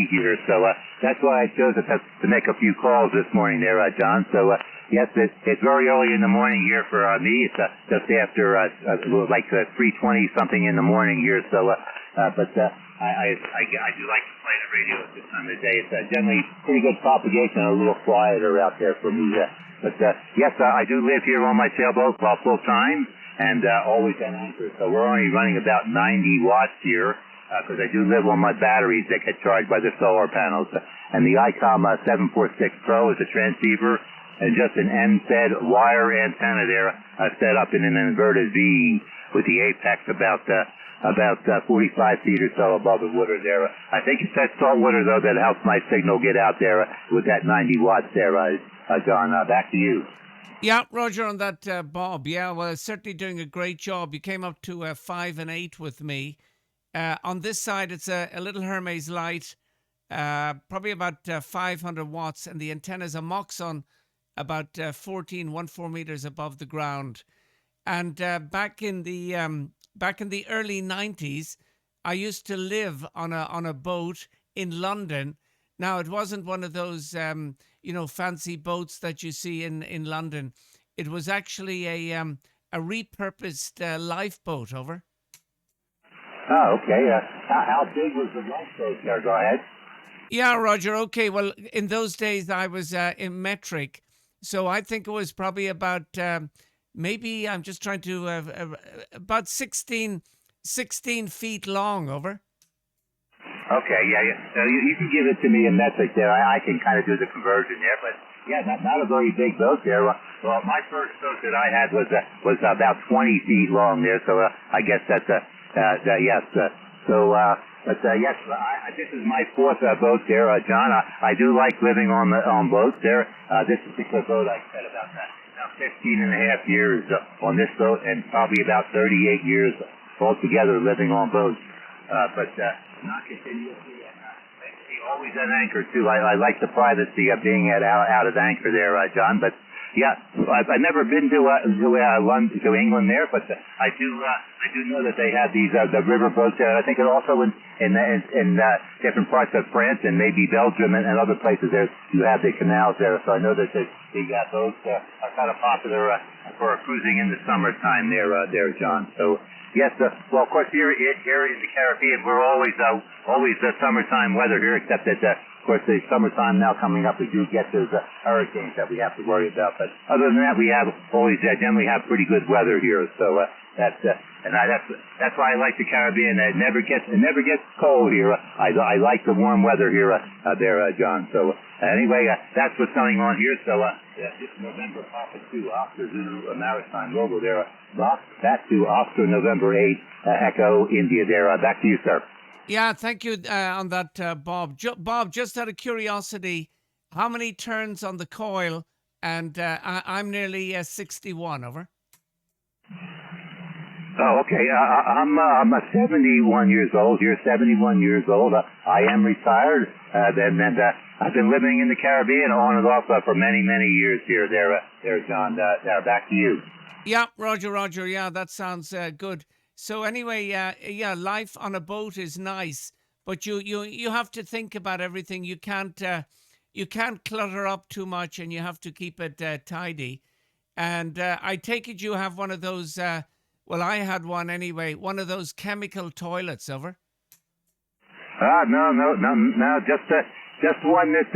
here. So that's why I chose to make a few calls this morning there, John. So yes, it's very early in the morning here for me. It's just after like 3:20 something in the morning here. So, but I do like to play the radio at this time of the day. It's generally pretty good propagation, a little quieter out there for me. But yes, I do live here on my sailboat full time and always at anchor. So we're only running about 90 watts here because I do live on my batteries that get charged by the solar panels. And the ICOM 746 Pro is a transceiver and just an NP2OZ wire antenna there set up in an inverted V with the apex about 45 feet or so above the water there. I think it's that salt water, though, that helps my signal get out there with that 90 watts there, John. Back to you. Yeah, Roger, on that, Bob. Yeah, well, certainly doing a great job. You came up to 5 and 8 with me. On this side, it's a little Hermes light, probably about 500 watts, and the antenna's a Moxon about 14 meters above the ground. And back in the early 90s, I used to live on a boat in London. Now, it wasn't one of those fancy boats that you see in London. It was actually a repurposed lifeboat. Over. Oh, okay. How big was the lifeboat there? Go ahead. Yeah, Roger. Okay. Well, in those days, I was in metric, so I think it was probably about maybe I'm just trying to about 16 feet long. Over. Okay, yeah. So you can give it to me in metric there. I can kind of do the conversion there, but yeah, not a very big boat there. Well, my first boat that I had was about 20 feet long there. So I guess that's yes. Yes, this is my fourth boat there, John. I do like living on boats there. This particular boat I spent about 15 and a half years on this boat, and probably about 38 years altogether living on boats. But not continuously, and always at anchor too. I like the privacy of being out at anchor there, John. But yeah, I've never been to London, to England there, but I do know that they have these the river boats there. I think also in different parts of France and maybe Belgium and other places there you have the canals there. So I know that the boats are kind of popular for cruising in the summertime there, John. So. Yes, well, of course, here in the Caribbean, we're always summertime weather here, except that, of course, the summertime now coming up, we do get those hurricanes that we have to worry about. But other than that, we have always generally have pretty good weather here. So that's why I like the Caribbean. It never gets cold here. I like the warm weather here, John. So anyway, that's what's going on here. So this November, Papa 2, Oscar Zulu Maritime Logo there. Back to Oscar November 8, Echo India there. Back to you, sir. Yeah, thank you on that, Bob. Bob, just out of curiosity, how many turns on the coil? And I'm nearly 61, over. Oh, okay. I'm 71 years old. You're 71 years old. I am retired. And I've been living in the Caribbean on and off for many, many years here. There, John. Back to you. Yeah, Roger. Yeah, that sounds good. So anyway, yeah, life on a boat is nice, but you have to think about everything. You can't clutter up too much, and you have to keep it tidy. And I take it you have one of those. Well, I had one anyway. One of those chemical toilets, over. No. Just one that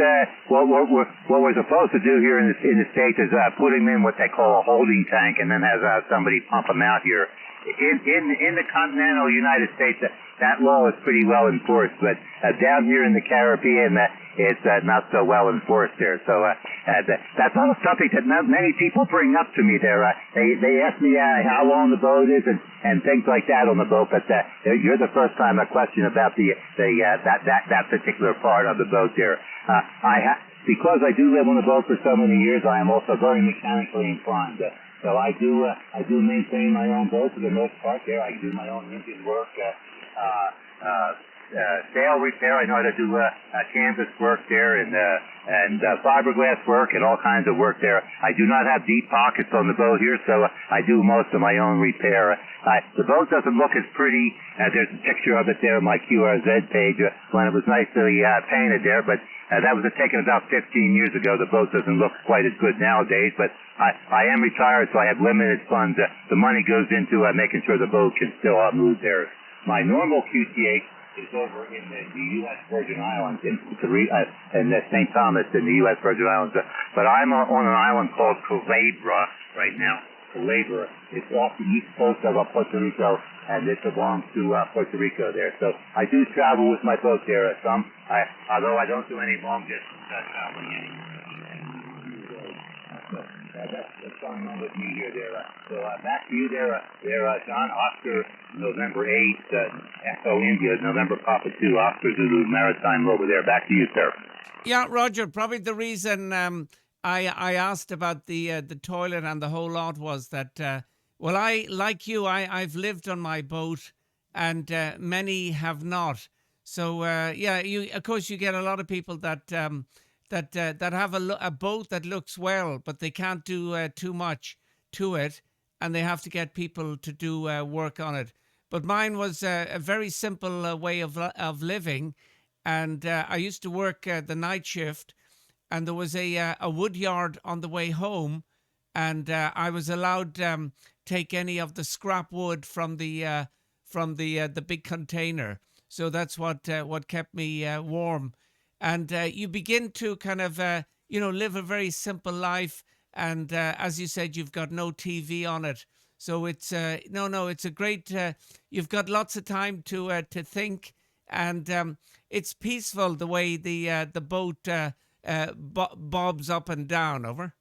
what we're supposed to do here in the States is put them in what they call a holding tank, and then have somebody pump them out here. In the continental United States, that law is pretty well enforced, but down here in the Caribbean, it's not so well enforced there. So that's all something that many people bring up to me there. They ask me how long the boat is and things like that on the boat, but you're the first time I question about that particular part of the boat there. Because I do live on the boat for so many years, I am also very mechanically inclined. So I do maintain my own boat for the most part there. I do my own engine work, sail repair. I know how to do canvas work there and fiberglass work and all kinds of work there. I do not have deep pockets on the boat here, so I do most of my own repair. The boat doesn't look as pretty. There's a picture of it there on my QRZ page when it was nicely painted there, but that was taken about 15 years ago. The boat doesn't look quite as good nowadays, but I am retired, so I have limited funds. The money goes into making sure the boat can still move there. My normal QTH is over in the U.S. Virgin Islands in St. Thomas in the U.S. Virgin Islands. But I'm on an island called Culebra right now. Culebra. It's off the east coast of Puerto Rico, and it belongs to Puerto Rico there. So I do travel with my boat there some, although I don't do any long distance traveling anymore. That's going on with me here there. So back to you there, John. Oscar, November 8th, Echo India, November Papa 2, Oscar Zulu, Maritime over there. Back to you, sir. Yeah, Roger, probably the reason I asked about the toilet and the whole lot was that, well, I've lived on my boat and many have not. So, of course, you get a lot of people that have a boat that looks well, but they can't do too much to it, and they have to get people to do work on it. But mine was a very simple way of living, and I used to work the night shift, and there was a wood yard on the way home, and I was allowed take any of the scrap wood from the big container. So that's what kept me warm. And you begin to kind of, live a very simple life. And as you said, you've got no TV on it. So it's, it's a great, you've got lots of time to think. And it's peaceful the way the boat bobs up and down, over.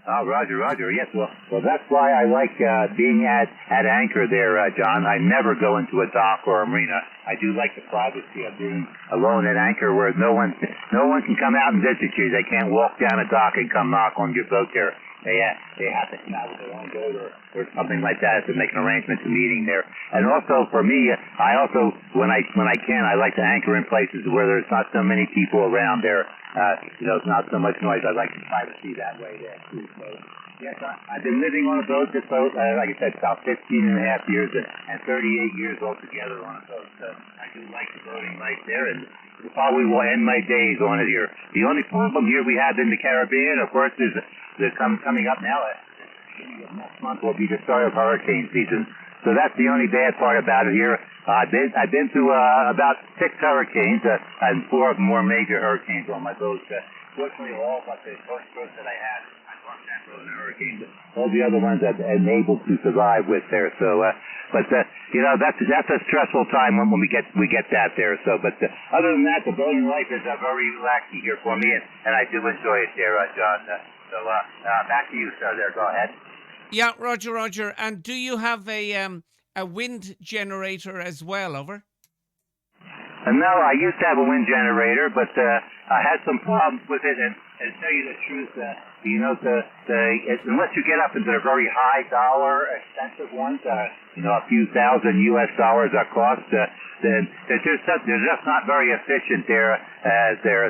Oh, Roger. Yes, well, that's why I like being at anchor there, John. I never go into a dock or a marina. I do like the privacy of being alone at anchor, where no one can come out and visit you. They can't walk down a dock and come knock on your boat there. They have to come out with their own boat or something like that to make an arrangement to meeting there. And also for me, I also when I can, I like to anchor in places where there's not so many people around there. It's not so much noise. I like the privacy that way there too. So yes, I've been living on a boat. This boat, like I said, about 15 and a half years and 38 years altogether on a boat. So I do like the boating life there, and probably will end my days on it here. The only problem here we have in the Caribbean, of course, is coming up now. Next month will be the start of hurricane season. So that's the only bad part about it here. I've been through about 6 hurricanes, and 4 of them were major hurricanes on my boat. Fortunately, all but the first boat that I had, I lost that boat in a hurricane. All the other ones I've been able to survive with there. So, that's a stressful time when we get that there. So, but other than that, the boating life is very relaxing here for me, and I do enjoy it there, John. So back to you, sir. There, go ahead. Yeah, Roger. And do you have a wind generator as well, over? No, I used to have a wind generator, but I had some problems with it. And to tell you the truth, unless you get up into the very high dollar expensive ones, a few thousand US dollars that cost, then they're just not very efficient there.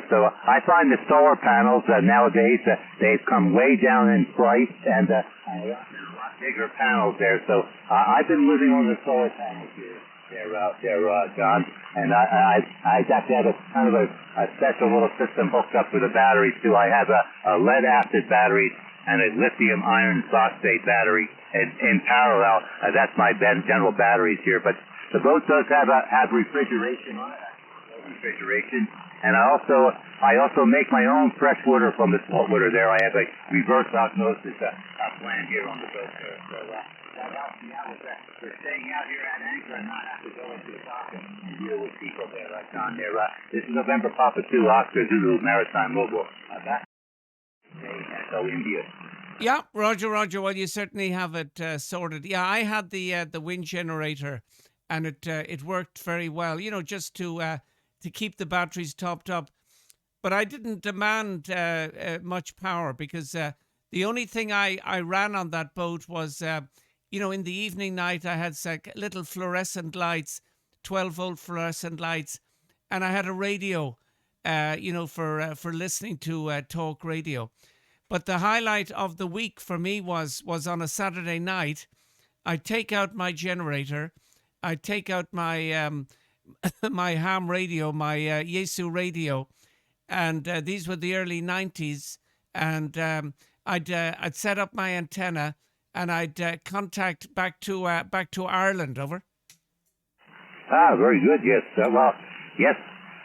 So I find the solar panels nowadays they've come way down in price, and a lot bigger panels there. So I've been living on the solar panels here. John, and I have to have a kind of a special little system hooked up with the batteries too. I have a lead acid battery and a lithium iron phosphate battery in parallel. That's my general batteries here. But the boat does have refrigeration on it. And I also make my own fresh water from the salt water there. I have a reverse osmosis plant here on the boat there. So that helps me out with staying out here at anchor and not have to go into the dock and deal with people there, John. There. This is November Papa 2, Oscar Zulu, Maritime Mobile. Back to India. Yeah, Roger. Well, you certainly have it sorted. Yeah, I had the wind generator, and it worked very well. Just to keep the batteries topped up. But I didn't demand much power because the only thing I ran on that boat was, in the evening night, I had little fluorescent lights 12-volt fluorescent lights, and I had a radio, for listening to talk radio. But the highlight of the week for me was on a Saturday night. I'd take out my generator, I'd take out my my ham radio, my Yaesu radio, and these were the early 90s, and I'd set up my antenna, and I'd contact back to Ireland. Over. Very good. Yes. Yes.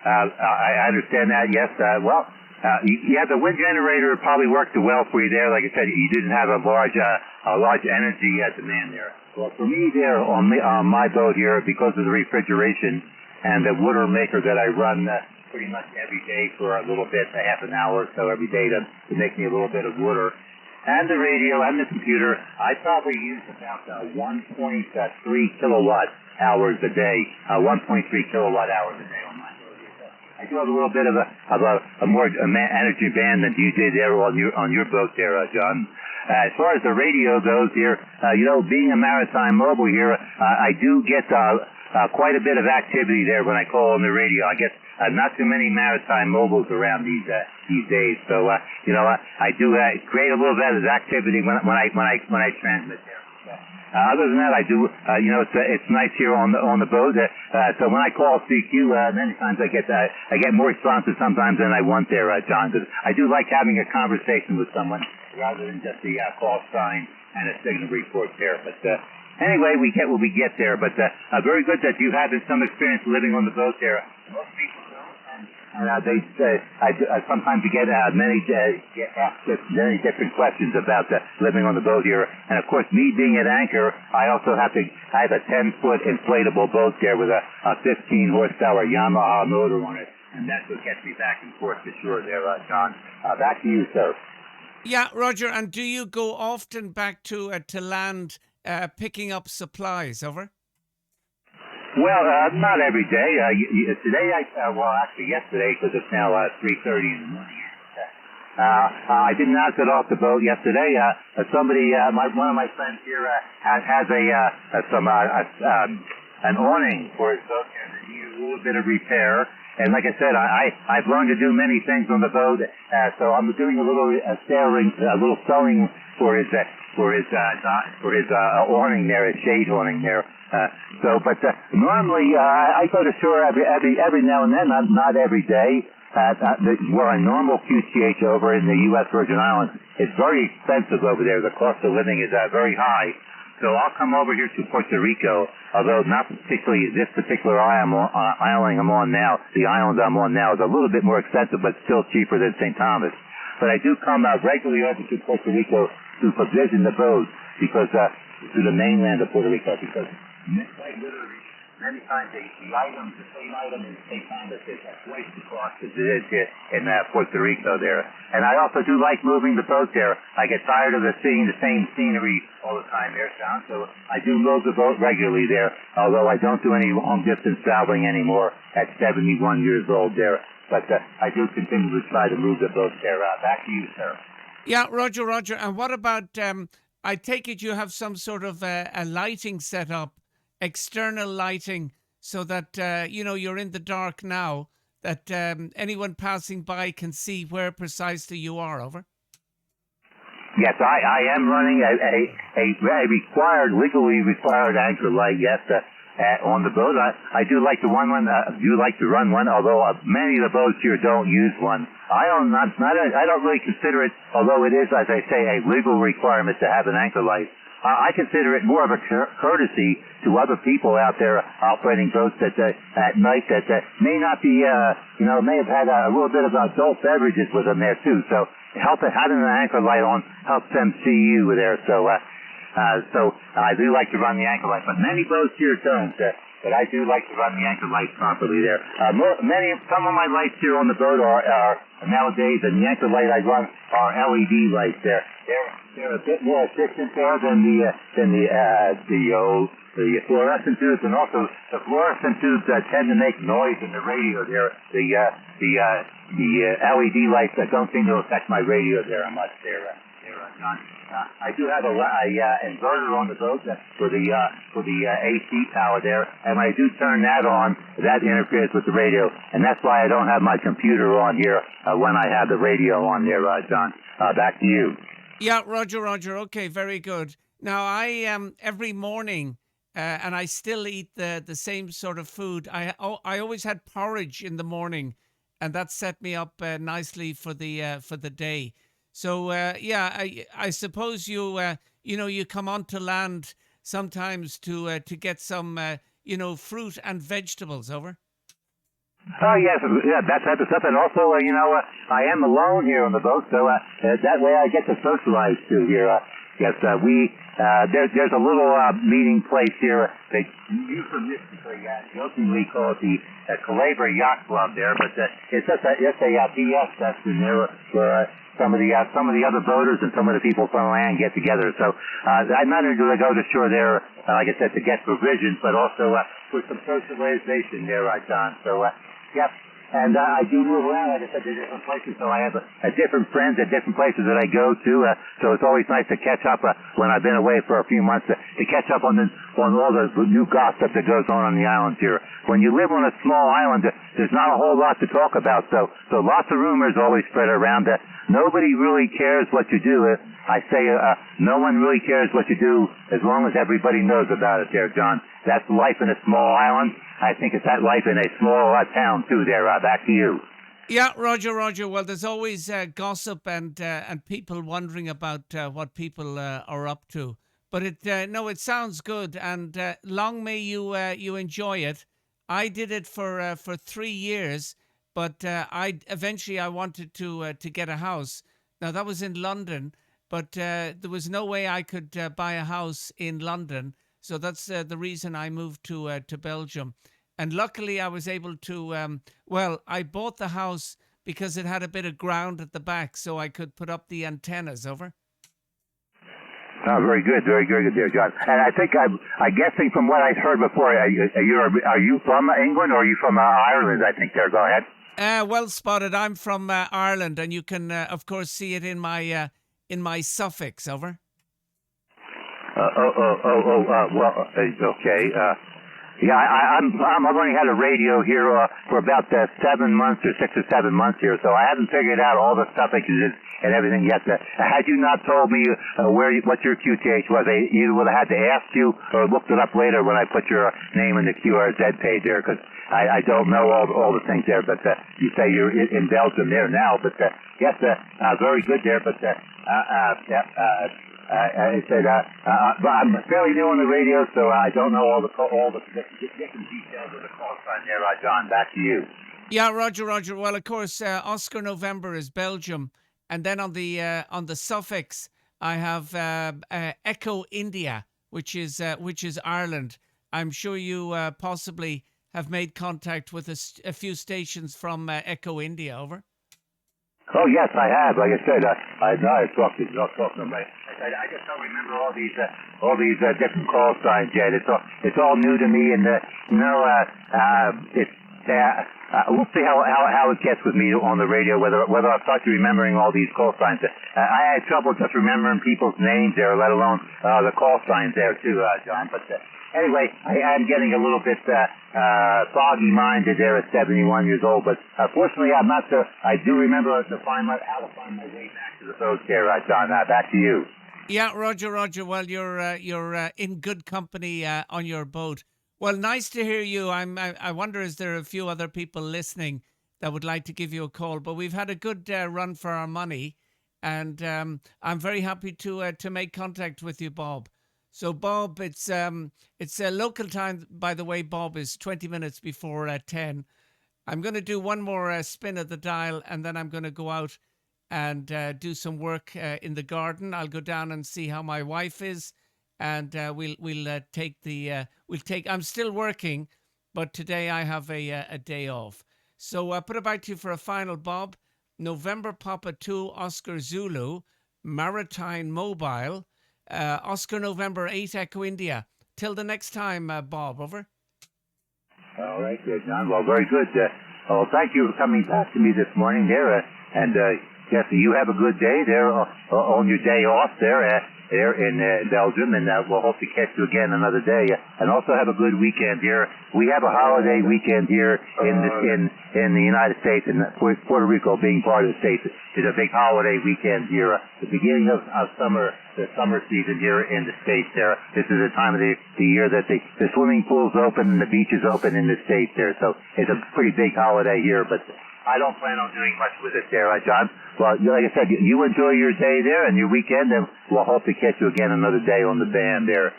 I understand that. Yes. The wind generator probably worked well for you there. Like I said, you didn't have a large energy demand there. Well, for me there on my boat here, because of the refrigeration and the water maker that I run pretty much every day for a little bit, a half an hour or so every day to make me a little bit of water, and the radio and the computer, I probably use about 1.3 kilowatt hours a day, 1.3 kilowatt hours a day on my boat here. So I do have a little bit of a more energy band than you did there on your boat there, John. As far as the radio goes here, being a maritime mobile here, I do get quite a bit of activity there when I call on the radio. I guess not too many maritime mobiles around these days. So I do create a little bit of activity when I transmit there. Other than that, I do. It's nice here on the boat. So when I call CQ, many times I get more responses sometimes than I want there, John. Because I do like having a conversation with someone rather than just the call sign and a signal report there. But anyway, we get what we get there. But very good that you had some experience living on the boat there. Most people don't. And sometimes you get many different questions about living on the boat here. And of course, me being at anchor, I have a 10-foot inflatable boat there with a 15 horsepower Yamaha motor on it, and that's what gets me back and forth to shore there, John. Back to you, sir. Yeah, Roger. And do you go often back to land picking up supplies? Over. Well, not every day. Today, actually yesterday, because it's now 3:30 in the morning. I did not get off the boat yesterday. One of my friends here has an awning for his boat here that needs a little bit of repair. And like I said, I've learned to do many things on the boat, so I'm doing a little sewing for his awning there, his shade awning there. Normally I go to shore every now and then, not every day. We're a normal QTH over in the U.S. Virgin Islands. It's very expensive over there. The cost of living is very high. So I'll come over here to Puerto Rico, although not particularly this particular island I'm on now. The island I'm on now is a little bit more expensive, but still cheaper than St. Thomas. But I do come regularly over to Puerto Rico to provision the boat to the mainland of Puerto Rico, because quite literally, many times the same item in St. Thomas is twice the cost as it is here in Puerto Rico there. And I also do like moving the boat there. I get tired of seeing the same scenery all the time there, John, so I do move the boat regularly there, although I don't do any long-distance traveling anymore at 71 years old there. But I do continue to try to move the boat there. Back to you, sir. Yeah, Roger. And what about, I take it you have some sort of a lighting set up, external lighting, so that, you're in the dark now, that anyone passing by can see where precisely you are, over? Yes, I am running a legally required anchor light, yes, on the boat. I do like to run one, although many of the boats here don't use one. I don't really consider it, although it is, as I say, a legal requirement to have an anchor light. I consider it more of a courtesy to other people out there operating boats at night that may not be, may have had a little bit of adult beverages with them there too. So having an anchor light on helps them see you there. So I do like to run the anchor light, but many boats here don't. But I do like to run the anchor light properly there. Some of my lights here on the boat are nowadays, and the anchor light I run are LED lights there. They're a bit more efficient there than the fluorescent tubes, and also the fluorescent tubes tend to make noise in the radio there. The LED lights don't seem to affect my radio there much there. John. I do have a inverter on the boat for the AC power there, and when I do turn that on, that interferes with the radio, and that's why I don't have my computer on here when I have the radio on there, John. Back to you. Yeah, Roger. Okay, very good. Now, I every morning, and I still eat the same sort of food. I always had porridge in the morning, and that set me up nicely for the day. So I suppose you come onto land sometimes to get some fruit and vegetables. Over. Oh yes, yeah, that type of stuff, and also I am alone here on the boat, so that way I get to socialize too here. Yes, there's a little meeting place here. They euphemistically, jokingly call it the Calabria Yacht Club there, but it's just a PS session there where some of the other boaters and some of the people from land get together. So I'm not only going to go to shore there, like I said, to get provisions, but also for some socialization there, John. So yep. And I do move around, like I said, to different places, so I have different friends at different places that I go to, so it's always nice to catch up when I've been away for a few months, to catch up on all the new gossip that goes on the islands here. When you live on a small island, there's not a whole lot to talk about, so lots of rumors always spread around. Nobody really cares what you do. I say no one really cares what you do as long as everybody knows about it there, John. That's life in a small island. I think it's that life in a small town, too, there. Back to you. Yeah, Roger. Well, there's always gossip and people wondering about what people are up to. But it sounds good, and long may you enjoy it. I did it for 3 years, but eventually I wanted to get a house. Now, that was in London, but there was no way I could buy a house in London. So that's the reason I moved to Belgium. And luckily I was able to, I bought the house because it had a bit of ground at the back so I could put up the antennas. Over. Oh, very good there, John. And I think I'm guessing from what I heard before, are you from England or are you from Ireland? I think there. Go ahead. Well spotted. I'm from Ireland, and you can, of course, see it in my suffix. Over. Okay. Yeah, I've only had a radio here for about 7 months or 6 or 7 months here, so I haven't figured out all the suffixes and everything yet. Had you not told me what your QTH was, I either would have had to ask you or looked it up later when I put your name in the QRZ page there, because I don't know all the things there. But you say you're in Belgium there now, but yes, very good there. But I said, I'm fairly new on the radio, so I don't know all the different details of the call sign there, John. Back to you. Yeah, Roger. Well, of course, Oscar November is Belgium, and then on the suffix, I have Echo India, which is Ireland. I'm sure you possibly have made contact with a few stations from Echo India. Over. Oh yes, I have. Like I said, I talked to them. I just don't remember all these different call signs yet. It's all new to me, and we'll see how it gets with me on the radio. Whether I'll start remembering all these call signs. I had trouble just remembering people's names there, let alone the call signs there too, John. But anyway, I am getting a little bit foggy-minded there at 71 years old. But fortunately, I'm not. I do remember how to find my way back to the boat there, John. Back to you. Yeah, Roger. Well, you're in good company on your boat. Well, nice to hear you. I wonder, is there a few other people listening that would like to give you a call? But we've had a good run for our money, and I'm very happy to make contact with you, Bob. So, Bob, it's a local time, by the way. Bob, is 20 minutes before 10. I'm going to do one more spin of the dial, and then I'm going to go out and do some work in the garden. I'll go down and see how my wife is, and we'll take. I'm still working, but today I have a day off. So put it back to you for a final, Bob. November Papa 2 Oscar Zulu, Maritime Mobile, Oscar November 8 Echo India. Till the next time, Bob. Over. All right, there, John. Well, very good. Thank you for coming back to me this morning there, and yes, you have a good day there on your day off there in Belgium, and we'll hope to catch you again another day. And also have a good weekend here. We have a holiday weekend here in the United States, and Puerto Rico, being part of the States, is a big holiday weekend here. The beginning of summer, the summer season here in the States there. This is the time of the year that the swimming pool's open and the beach is open in the States there. So it's a pretty big holiday here, but I don't plan on doing much with it there, John. Well, like I said, you enjoy your day there and your weekend, and we'll hope to catch you again another day on the band there.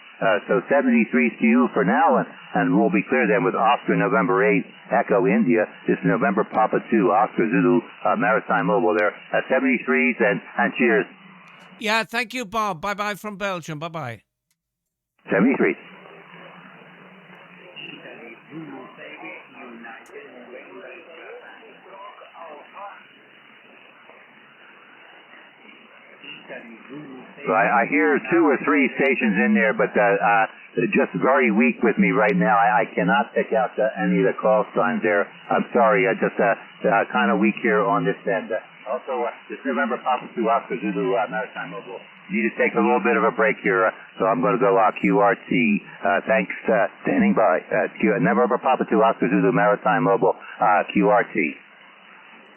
So 73 to you for now, and we'll be clear then with Oscar November 8th, Echo India. This is November Papa 2, Oscar Zulu, Maritime Mobile there. 73s and cheers. Yeah, thank you, Bob. Bye-bye from Belgium. Bye-bye. 73. So I hear 2 or 3 stations in there, but just very weak with me right now. I cannot pick out any of the call signs there. I'm sorry, just kind of weak here on this end. Also, just remember Papa 2 Oscar Zulu Maritime Mobile. Need to take a little bit of a break here, so I'm going to go QRT. Thanks, standing by. November Papa 2 Oscar Zulu Maritime Mobile, QRT.